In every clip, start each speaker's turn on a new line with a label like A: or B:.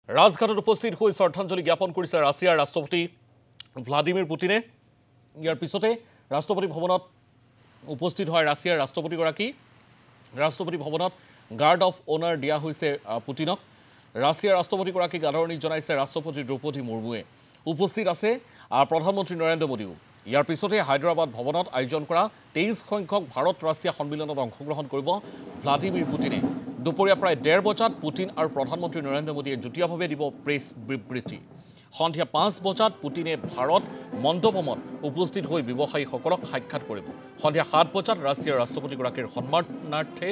A: ৰাজঘাটত উপস্থিত হৈ শ্ৰদ্ধাঞ্জলি জ্ঞাপন কৰিছে ৰাছিয়াৰ ৰাষ্ট্ৰপতি ভ্লাদিমিৰ পুটিনে। ইয়াৰ পিছতে ৰাষ্ট্ৰপতি ভৱনত উপস্থিত হয় ৰাছিয়াৰ ৰাষ্ট্ৰপতিগৰাকী। ৰাষ্ট্ৰপতি ভৱনত গাৰ্ড অফ অনাৰ দিয়া হৈছে পুটিনক। ৰাছিয়াৰ ৰাষ্ট্ৰপতিগৰাকীক আদৰণি জনাইছে ৰাষ্ট্ৰপতি দ্ৰৌপদী মুৰ্মুৱে। উপস্থিত আছে প্ৰধানমন্ত্ৰী নৰেন্দ্ৰ মোদীও। ইয়াৰ পিছতে হায়দৰাবাদ ভৱনত আয়োজন কৰা 23 সংখ্যক ভাৰত ৰাছিয়া সন্মিলনত অংশগ্ৰহণ কৰিব ভ্লাদিমিৰ পুটিনে। দুপৰীয়া প্ৰায় 1:30 বজাত পুটিন আৰু প্ৰধানমন্ত্ৰী নৰেন্দ্ৰ মোদীয়ে যুটীয়াভাৱে দিব প্ৰেছ বিবৃতি। সন্ধিয়া 5 বজাত পুটিনে ভাৰত মণ্ডপমত উপস্থিত হৈ ব্যৱসায়ীসকলক সাক্ষাৎ কৰিব। সন্ধিয়া 7 বজাত ৰাছিয়াৰ ৰাষ্ট্ৰপতিগৰাকীৰ সন্মানাৰ্থে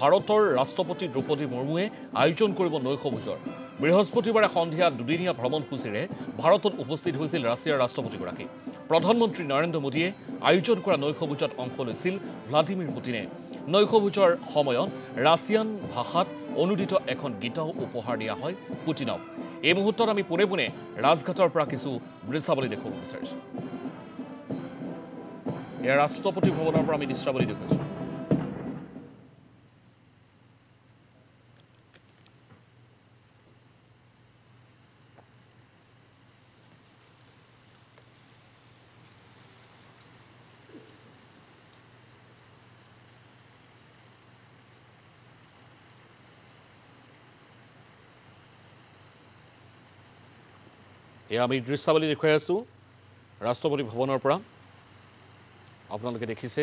A: ভাৰতৰ ৰাষ্ট্ৰপতি দ্ৰৌপদী মুৰ্মুৱে আয়োজন কৰিব নৈশভোজৰ। বৃহস্পতিবাৰে সন্ধিয়া দুদিনীয়া ভ্ৰমণসূচীৰে ভাৰতত উপস্থিত হৈছিল ৰাছিয়াৰ ৰাষ্ট্ৰপতিগৰাকী। প্ৰধানমন্ত্ৰী নৰেন্দ্ৰ মোদীয়ে আয়োজন কৰা নৈশভোজত অংশ লৈছিল ভ্লাদিমিৰ পুটিনে। নৈশভোজৰ সময়ত ৰাছিয়ান ভাষাত অনুদিত এখন গীতও উপহাৰ দিয়া হয় পুটিনক। এই মুহূৰ্তত আমি পোনে পোনে ৰাজঘাটৰ পৰা কিছু দৃশ্যাৱলী দেখুৱাব বিচাৰিছোঁ। এয়া ৰাষ্ট্ৰপতি ভৱনৰ পৰা আমি দৃশ্যাৱলী দেখুৱাইছোঁ। এয়া আমি দৃশ্যাৱলী দেখুৱাই আছোঁ ৰাষ্ট্ৰপতি ভৱনৰ পৰা। আপোনালোকে দেখিছে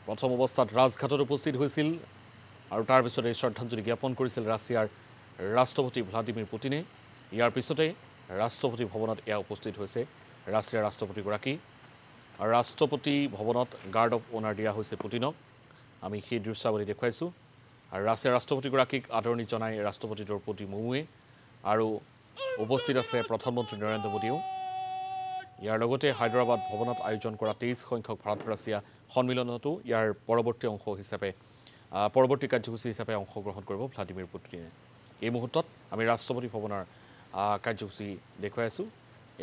A: প্ৰথম অৱস্থাত ৰাজঘাটত উপস্থিত হৈছিল আৰু তাৰ পিছতে শ্ৰদ্ধাঞ্জলি জ্ঞাপন কৰিছিল ৰাছিয়াৰ ৰাষ্ট্ৰপতি ভ্লাদিমিৰ পুটিনে। ইয়াৰ পিছতে ৰাষ্ট্ৰপতি ভৱনত এয়া উপস্থিত হৈছে ৰাছিয়াৰ ৰাষ্ট্ৰপতিগৰাকী। আৰু ৰাষ্ট্ৰপতি ভৱনত গাৰ্ড অফ অনাৰ দিয়া হৈছে পুটিনক। আমি সেই দৃশ্যাৱলী দেখুৱাইছোঁ। আৰু ৰাছিয়াৰ ৰাষ্ট্ৰপতিগৰাকীক আদৰণি জনাই ৰাষ্ট্ৰপতি দ্ৰৌপদী মুৰ্মুৱে আৰু উপস্থিত আছে প্ৰধানমন্ত্ৰী নৰেন্দ্ৰ মোদীও। ইয়াৰ লগতে হায়দৰাবাদ ভৱনত আয়োজন কৰা 23 সংখ্যক ভাৰত ৰাছিয়া সন্মিলনতো ইয়াৰ পৰৱৰ্তী কাৰ্যসূচী হিচাপে অংশগ্ৰহণ কৰিব ভ্লাদিমিৰ পুটিনে। এই মুহূৰ্তত আমি ৰাষ্ট্ৰপতি ভৱনৰ কাৰ্যসূচী দেখুৱাই আছোঁ।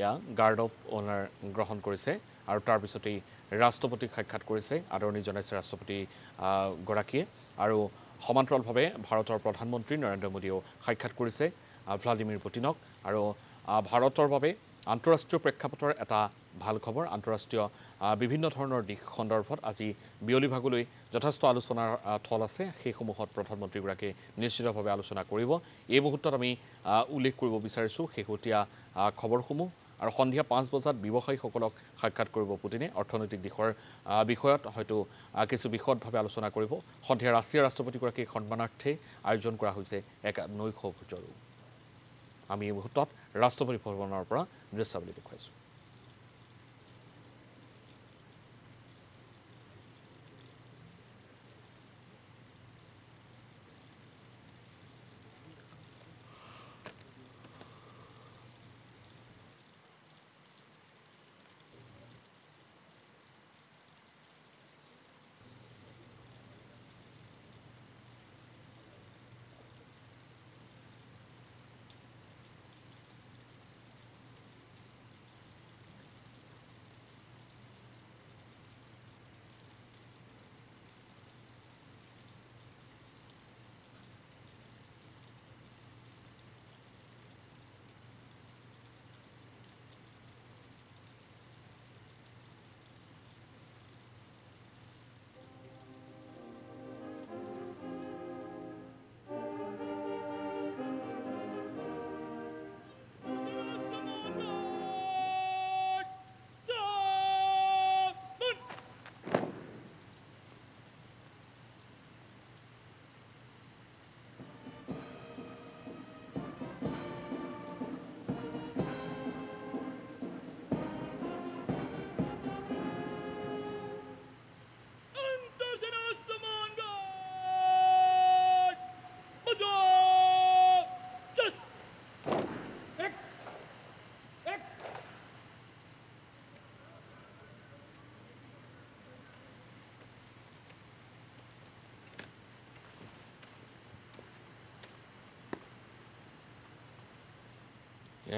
A: এয়া গাৰ্ড অফ অনাৰ গ্ৰহণ কৰিছে আৰু তাৰ পিছতেই ৰাষ্ট্ৰপতিক সাক্ষাৎ কৰিছে, আদৰণি জনাইছে ৰাষ্ট্ৰপতিগৰাকীয়ে। আৰু সমান্তৰালভাৱে ভাৰতৰ প্ৰধানমন্ত্ৰী নৰেন্দ্ৰ মোদীয়েও সাক্ষাৎ কৰিছে ভ্লাদিমিৰ পুটিনক। আৰু ভাৰতৰ বাবে আন্তঃৰাষ্ট্ৰীয় প্ৰেক্ষাপটৰ এটা ভাল খবৰ। আন্তঃৰাষ্ট্ৰীয় বিভিন্ন ধৰণৰ দিশ সন্দৰ্ভত আজি বিয়লি ভাগলৈ যথেষ্ট আলোচনাৰ থল আছে। সেইসমূহত প্ৰধানমন্ত্ৰীগৰাকীয়ে নিশ্চিতভাৱে আলোচনা কৰিব। এই মুহূৰ্তত আমি উল্লেখ কৰিব বিচাৰিছোঁ শেহতীয়া খবৰসমূহ। আৰু সন্ধিয়া 5 বজাত ব্যৱসায়ীসকলক সাক্ষাৎ কৰিব পুটিনে। অৰ্থনৈতিক দিশৰ বিষয়ত হয়তো কিছু বিশদভাৱে আলোচনা কৰিব। সন্ধিয়া ৰাছিয়াৰ ৰাষ্ট্ৰপতিগৰাকীৰ সন্মানাৰ্থে আয়োজন কৰা হৈছে এক নৈশভোজৰো। আমি এই মুহূৰ্তত ৰাষ্ট্ৰপতি ভৱনৰ পৰা দৃশ্যাৱলী দেখুৱাইছোঁ।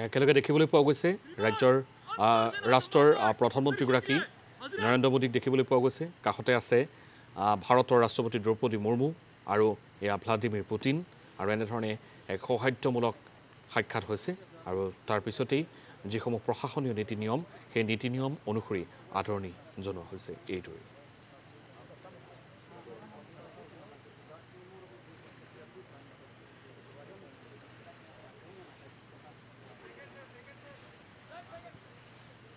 A: একেলগে দেখিবলৈ পোৱা গৈছে ৰাষ্ট্ৰৰ প্ৰধানমন্ত্ৰীগৰাকী নৰেন্দ্ৰ মোদীক দেখিবলৈ পোৱা গৈছে। কাষতে আছে ভাৰতৰ ৰাষ্ট্ৰপতি দ্ৰৌপদী মুৰ্মু। আৰু এয়া ভ্লাদিমিৰ পুটিন আৰু এনেধৰণে এক সৌহাৰ্দ্যমূলক সাক্ষাৎ হৈছে আৰু তাৰ পিছতেই যিসমূহ প্ৰশাসনীয় নীতি নিয়ম সেই নীতি নিয়ম অনুসৰি আদৰণি জনোৱা হৈছে এইটোৱে